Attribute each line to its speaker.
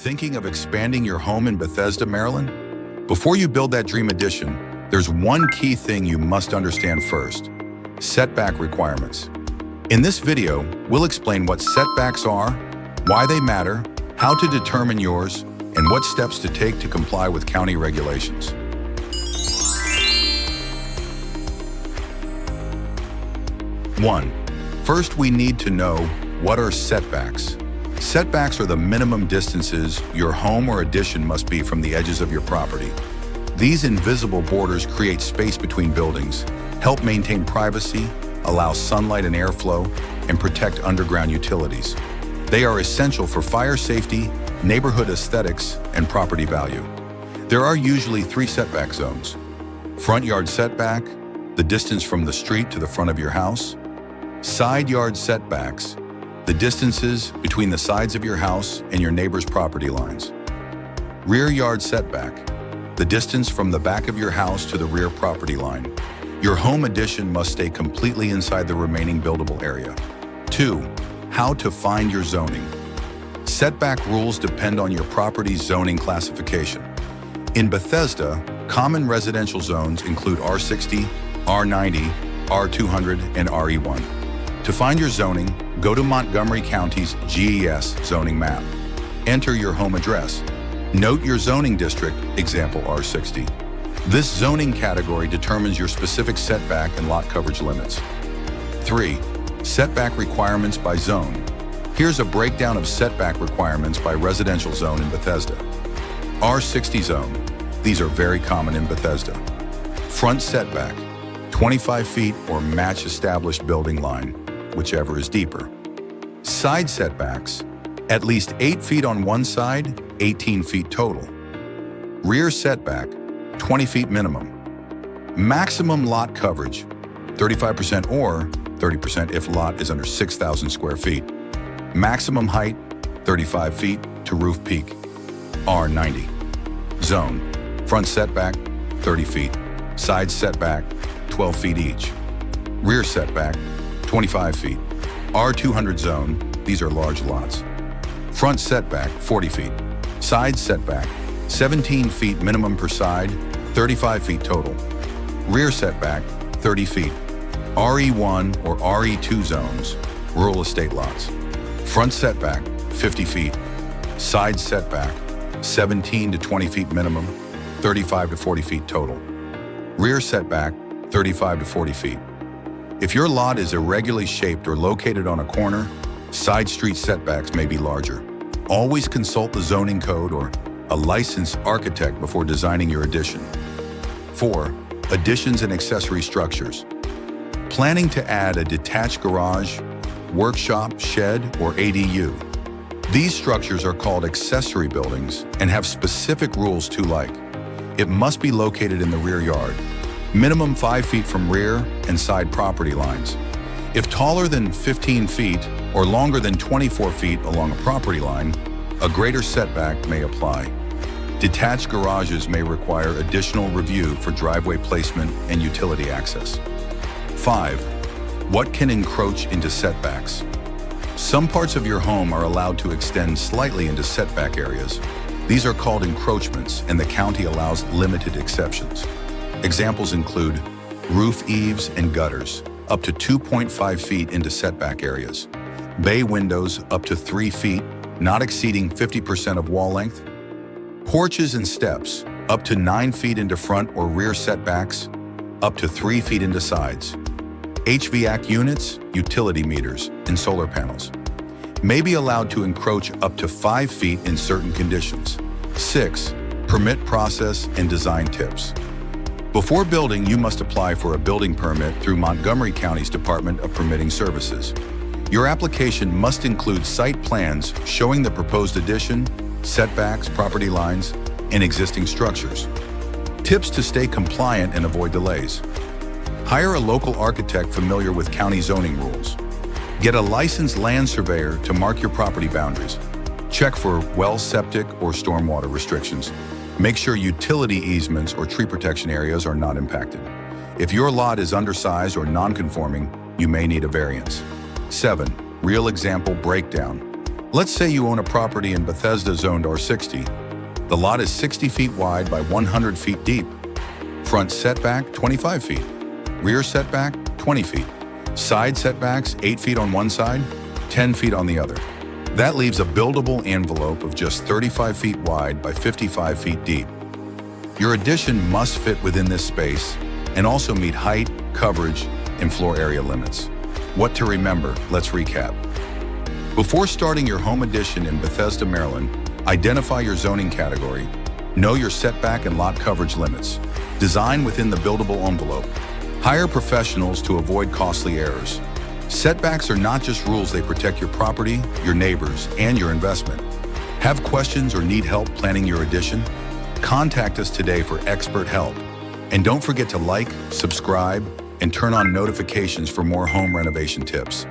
Speaker 1: Thinking of expanding your home in Bethesda, Maryland? Before you build that dream addition, there's one key thing you must understand first: setback requirements. In this video, we'll explain what setbacks are, why they matter, how to determine yours, and what steps to take to comply with county regulations. First, we need to know what are setbacks. Setbacks are the minimum distances your home or addition must be from the edges of your property. These invisible borders create space between buildings, help maintain privacy, allow sunlight and airflow, and protect underground utilities. They are essential for fire safety, neighborhood aesthetics, and property value. There are usually 3 setback zones: front yard setback, the distance from the street to the front of your house; side yard setbacks, the distances between the sides of your house and your neighbor's property lines; rear yard setback, the distance from the back of your house to the rear property line. Your home addition must stay completely inside the remaining buildable area. 2. How to find your zoning. Setback rules depend on your property's zoning classification. In Bethesda, common residential zones include R60, R90, R200, and RE1. To find your zoning, go to Montgomery County's GES zoning map. Enter your home address. Note your zoning district, example R60. This zoning category determines your specific setback and lot coverage limits. 3. Setback requirements by zone. Here's a breakdown of setback requirements by residential zone in Bethesda. R60 zone. These are very common in Bethesda. Front setback, 25 feet or match established building line, whichever is deeper. Side setbacks, at least 8 feet on one side, 18 feet total. Rear setback, 20 feet minimum. Maximum lot coverage, 35% or 30% if lot is under 6,000 square feet. Maximum height, 35 feet to roof peak. R90. Zone, front setback, 30 feet. Side setback, 12 feet each. Rear setback, 25 feet. R200 zone, these are large lots. Front setback, 40 feet. Side setback, 17 feet minimum per side, 35 feet total. Rear setback, 30 feet. RE1 or RE2 zones, rural estate lots. Front setback, 50 feet. Side setback, 17 to 20 feet minimum, 35 to 40 feet total. Rear setback, 35 to 40 feet. If your lot is irregularly shaped or located on a corner, side street setbacks may be larger. Always consult the zoning code or a licensed architect before designing your addition. 4. Additions and accessory structures. Planning to add a detached garage, workshop, shed, or ADU. These structures are called accessory buildings and have specific rules too, like it must be located in the rear yard, minimum 5 feet from rear and side property lines. If taller than 15 feet or longer than 24 feet along a property line, a greater setback may apply. Detached garages may require additional review for driveway placement and utility access. 5. What can encroach into setbacks? Some parts of your home are allowed to extend slightly into setback areas. These are called encroachments, and the county allows limited exceptions. Examples include roof eaves and gutters, up to 2.5 feet into setback areas. Bay windows up to 3 feet, not exceeding 50% of wall length. Porches and steps, up to 9 feet into front or rear setbacks, up to 3 feet into sides. HVAC units, utility meters, and solar panels may be allowed to encroach up to 5 feet in certain conditions. 6. Permit process and design tips. Before building, you must apply for a building permit through Montgomery County's Department of Permitting Services. Your application must include site plans showing the proposed addition, setbacks, property lines, and existing structures. Tips to stay compliant and avoid delays. Hire a local architect familiar with county zoning rules. Get a licensed land surveyor to mark your property boundaries. Check for well, septic, or stormwater restrictions. Make sure utility easements or tree protection areas are not impacted. If your lot is undersized or non-conforming, you may need a variance. 7. Real example breakdown. Let's say you own a property in Bethesda zoned R60. The lot is 60 feet wide by 100 feet deep. Front setback, 25 feet. Rear setback, 20 feet. Side setbacks, 8 feet on one side, 10 feet on the other. That leaves a buildable envelope of just 35 feet wide by 55 feet deep. Your addition must fit within this space and also meet height, coverage, and floor area limits. What to remember, let's recap. Before starting your home addition in Bethesda, Maryland, identify your zoning category, know your setback and lot coverage limits, design within the buildable envelope, hire professionals to avoid costly errors. Setbacks are not just rules, they protect your property, your neighbors, and your investment. Have questions or need help planning your addition? Contact us today for expert help. And don't forget to like, subscribe, and turn on notifications for more home renovation tips.